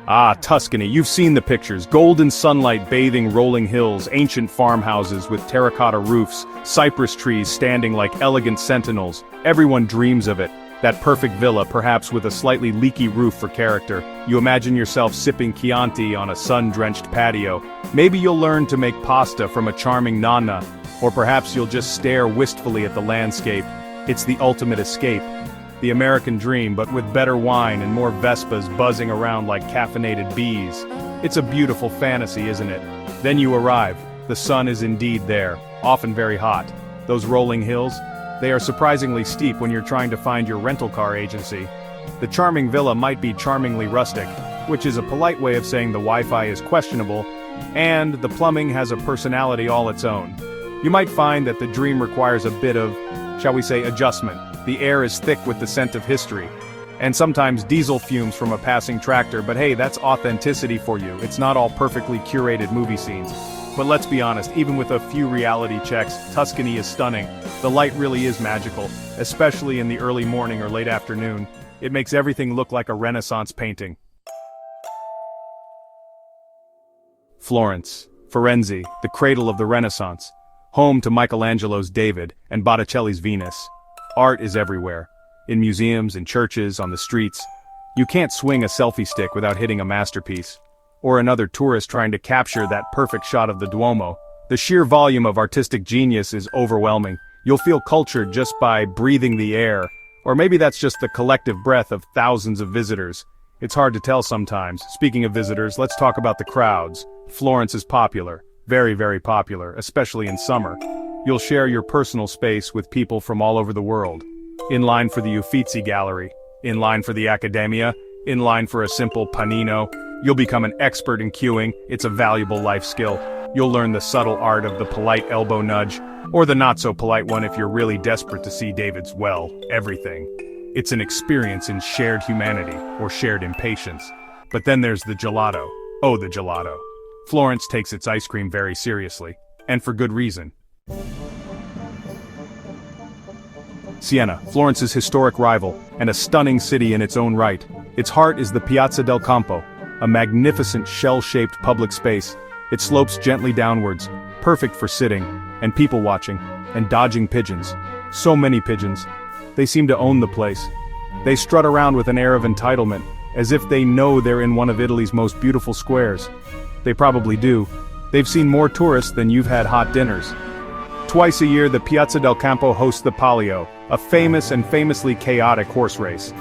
Ah, Tuscany, you've seen the pictures. Golden sunlight bathing rolling hills, ancient farmhouses with terracotta roofs, cypress trees standing like elegant sentinels. Everyone dreams of it. That perfect villa, perhaps with a slightly leaky roof for character. You imagine yourself sipping Chianti on a sun-drenched patio. Maybe you'll learn to make pasta from a charming nonna, or perhaps you'll just stare wistfully at the landscape. It's the ultimate escape. The American dream, but with better wine and more Vespas buzzing around like caffeinated bees. It's a beautiful fantasy, isn't it? Then you arrive. The sun is indeed there, often very hot. Those rolling hills, they are surprisingly steep when you're trying to find your rental car agency. The charming villa might be charmingly rustic, which is a polite way of saying the Wi-Fi is questionable, and the plumbing has a personality all its own. You might find that the dream requires a bit of, shall we say, adjustment. The air is thick with the scent of history, and sometimes diesel fumes from a passing tractor, but hey, that's authenticity for you. It's not all perfectly curated movie scenes. But let's be honest, even with a few reality checks, Tuscany is stunning. The light really is magical, especially in the early morning or late afternoon. It makes everything look like a Renaissance painting. Florence, Firenze, the cradle of the Renaissance, home to Michelangelo's David and Botticelli's Venus. Art is everywhere. In museums, in churches, on the streets. You can't swing a selfie stick without hitting a masterpiece. Or another tourist trying to capture that perfect shot of the Duomo. The sheer volume of artistic genius is overwhelming. You'll feel cultured just by breathing the air. Or maybe that's just the collective breath of thousands of visitors. It's hard to tell sometimes. Speaking of visitors, let's talk about the crowds. Florence is popular. Very, very popular, especially in summer. You'll share your personal space with people from all over the world. In line for the Uffizi Gallery, in line for the Accademia, in line for a simple panino. You'll become an expert in queuing. It's a valuable life skill. You'll learn the subtle art of the polite elbow nudge, or the not-so-polite one if you're really desperate to see David's, well, everything. It's an experience in shared humanity, or shared impatience. But then there's the gelato. Oh, the gelato. Florence takes its ice cream very seriously, and for good reason. Siena, Florence's historic rival, and a stunning city in its own right. Its heart is the Piazza del Campo, a magnificent shell-shaped public space. It slopes gently downwards, perfect for sitting, and people watching, and dodging pigeons. So many pigeons. They seem to own the place. They strut around with an air of entitlement, as if they know they're in one of Italy's most beautiful squares. They probably do. They've seen more tourists than you've had hot dinners. Twice a year, the Piazza del Campo hosts the Palio, a famous and famously chaotic horse race.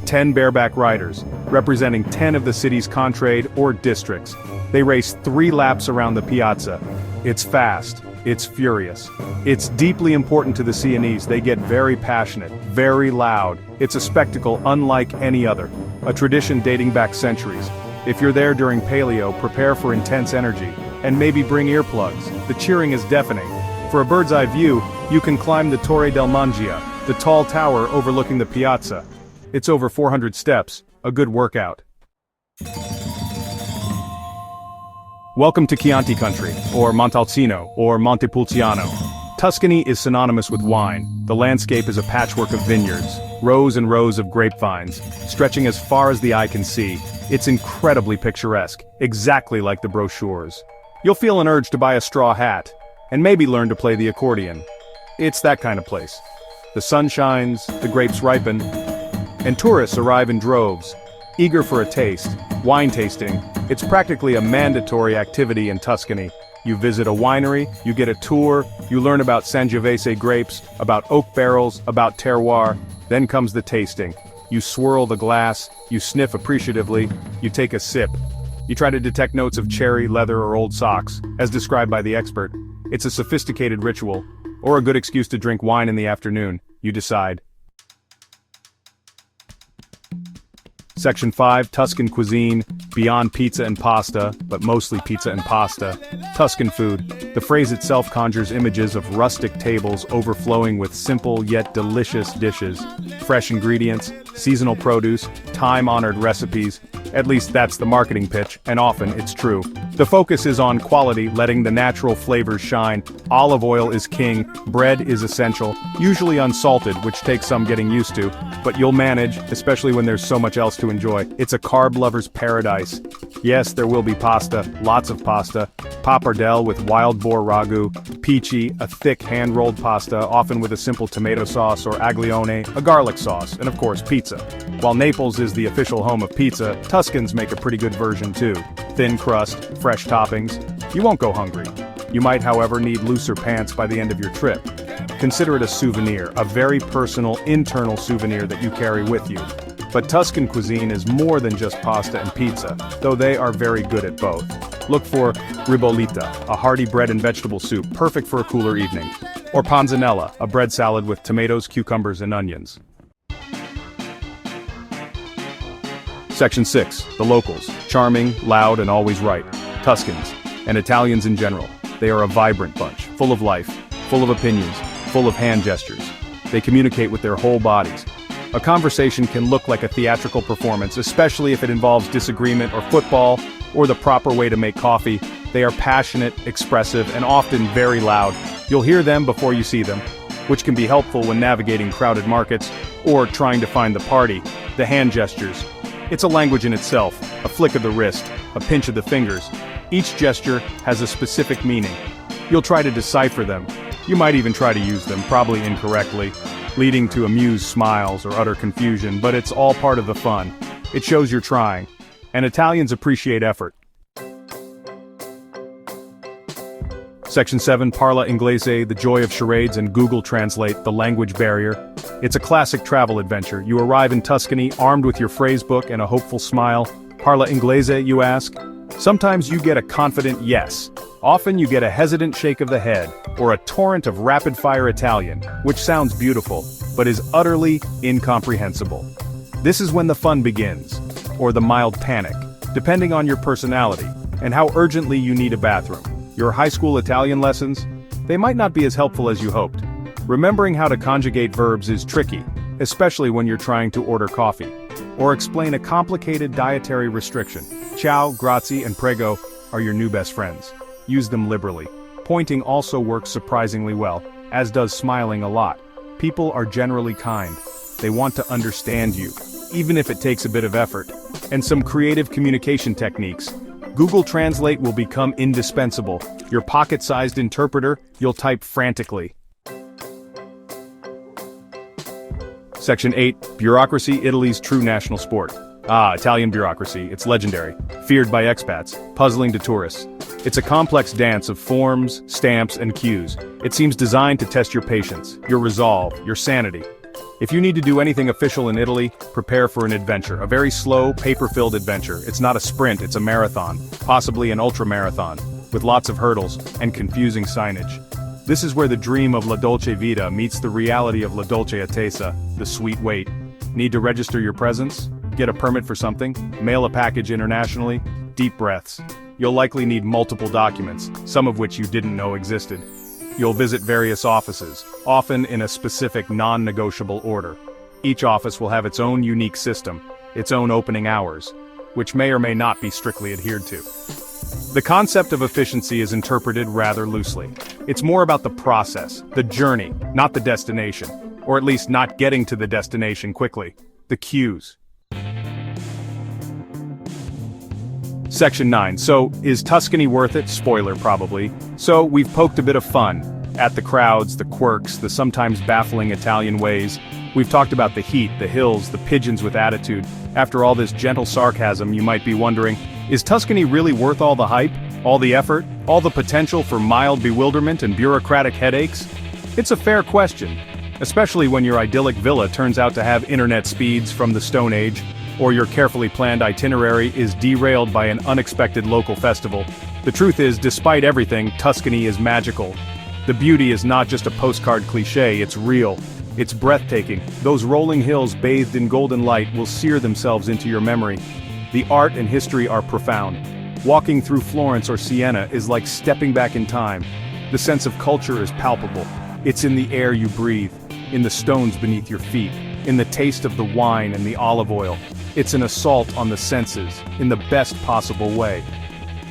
10 bareback riders, representing 10 of the city's contrade or districts. They race 3 laps around the piazza. It's fast. It's furious. It's deeply important to the Sienese. They get very passionate, very loud. It's a spectacle unlike any other. A tradition dating back centuries. If you're there during Palio, prepare for intense energy, and maybe bring earplugs. The cheering is deafening. For a bird's-eye view, you can climb the Torre del Mangia, the tall tower overlooking the piazza. It's over 400 steps, a good workout. Welcome to Chianti country, or Montalcino, or Montepulciano. Tuscany is synonymous with wine. The landscape is a patchwork of vineyards, rows and rows of grapevines, stretching as far as the eye can see. It's incredibly picturesque, exactly like the brochures. You'll feel an urge to buy a straw hat, and maybe learn to play the accordion. It's that kind of place. The sun shines, the grapes ripen, and tourists arrive in droves, eager for a taste. Wine tasting, it's practically a mandatory activity in Tuscany. You visit a winery, you get a tour, you learn about Sangiovese grapes, about oak barrels, about terroir, then comes the tasting. You swirl the glass, you sniff appreciatively, you take a sip. You try to detect notes of cherry, leather, or old socks, as described by the expert. It's a sophisticated ritual, or a good excuse to drink wine in the afternoon. You decide. Section 5, Tuscan cuisine, beyond pizza and pasta, but mostly pizza and pasta. Tuscan food. The phrase itself conjures images of rustic tables overflowing with simple yet delicious dishes. Fresh ingredients, seasonal produce, time-honored recipes. At least that's the marketing pitch, and often it's true. The focus is on quality, letting the natural flavors shine. Olive oil is king, bread is essential, usually unsalted, which takes some getting used to, but you'll manage, especially when there's so much else to enjoy. It's a carb lover's paradise. Yes, there will be pasta, lots of pasta, pappardelle with wild boar ragu, peachy, a thick hand-rolled pasta, often with a simple tomato sauce or aglione, a garlic sauce, and of course pizza. While Naples is the official home of pizza, Tuscans make a pretty good version too. Thin crust, fresh toppings. You won't go hungry. You might, however, need looser pants by the end of your trip. Consider it a souvenir, a very personal, internal souvenir that you carry with you. But Tuscan cuisine is more than just pasta and pizza, though they are very good at both. Look for ribollita, a hearty bread and vegetable soup, perfect for a cooler evening. Or panzanella, a bread salad with tomatoes, cucumbers, and onions. Section 6. The locals. Charming, loud, and always right. Tuscans, and Italians in general. They are a vibrant bunch, full of life, full of opinions, full of hand gestures. They communicate with their whole bodies. A conversation can look like a theatrical performance, especially if it involves disagreement or football, or the proper way to make coffee. They are passionate, expressive, and often very loud. You'll hear them before you see them, which can be helpful when navigating crowded markets, or trying to find the party. The hand gestures. It's a language in itself, a flick of the wrist, a pinch of the fingers. Each gesture has a specific meaning. You'll try to decipher them. You might even try to use them, probably incorrectly, leading to amused smiles or utter confusion, but it's all part of the fun. It shows you're trying. And Italians appreciate effort. Section 7, Parla Inglese, the joy of charades and Google Translate, the language barrier. It's a classic travel adventure. You arrive in Tuscany, armed with your phrase book and a hopeful smile. Parla Inglese, you ask? Sometimes you get a confident yes. Often you get a hesitant shake of the head, or a torrent of rapid-fire Italian, which sounds beautiful, but is utterly incomprehensible. This is when the fun begins, or the mild panic, depending on your personality, and how urgently you need a bathroom. Your high school Italian lessons? They might not be as helpful as you hoped. Remembering how to conjugate verbs is tricky, especially when you're trying to order coffee, or explain a complicated dietary restriction. Ciao, grazie, and prego are your new best friends. Use them liberally. Pointing also works surprisingly well, as does smiling a lot. People are generally kind. They want to understand you, even if it takes a bit of effort. And some creative communication techniques. Google Translate will become indispensable. Your pocket-sized interpreter, you'll type frantically. Section 8, Bureaucracy, Italy's true national sport. Italian bureaucracy, it's legendary. Feared by expats, puzzling to tourists. It's a complex dance of forms, stamps, and cues. It seems designed to test your patience, your resolve, your sanity. If you need to do anything official in Italy, prepare for an adventure, a very slow, paper-filled adventure. It's not a sprint, it's a marathon, possibly an ultra-marathon, with lots of hurdles and confusing signage. This is where the dream of La Dolce Vita meets the reality of La Dolce Attesa, the sweet wait. Need to register your presence? Get a permit for something? Mail a package internationally? Deep breaths. You'll likely need multiple documents, some of which you didn't know existed. You'll visit various offices, often in a specific non-negotiable order. Each office will have its own unique system, its own opening hours, which may or may not be strictly adhered to. The concept of efficiency is interpreted rather loosely. It's more about the process, the journey, not the destination, or at least not getting to the destination quickly. The cues. Section 9. So, is Tuscany worth it? Spoiler, probably. So, we've poked a bit of fun at the crowds, the quirks, the sometimes baffling Italian ways. We've talked about the heat, the hills, the pigeons with attitude. After all this gentle sarcasm, you might be wondering, is Tuscany really worth all the hype, all the effort, all the potential for mild bewilderment and bureaucratic headaches? It's a fair question, especially when your idyllic villa turns out to have internet speeds from the Stone Age, or your carefully planned itinerary is derailed by an unexpected local festival. The truth is, despite everything, Tuscany is magical. The beauty is not just a postcard cliché, it's real. It's breathtaking. Those rolling hills bathed in golden light will sear themselves into your memory. The art and history are profound. Walking through Florence or Siena is like stepping back in time. The sense of culture is palpable. It's in the air you breathe, in the stones beneath your feet, in the taste of the wine and the olive oil. It's an assault on the senses, in the best possible way.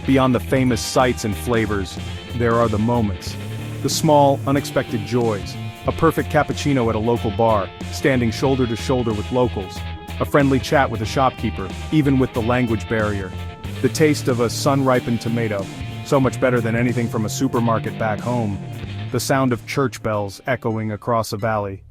Beyond the famous sights and flavors, there are the moments. The small, unexpected joys. A perfect cappuccino at a local bar, standing shoulder to shoulder with locals. A friendly chat with a shopkeeper, even with the language barrier. The taste of a sun-ripened tomato, so much better than anything from a supermarket back home. The sound of church bells echoing across a valley.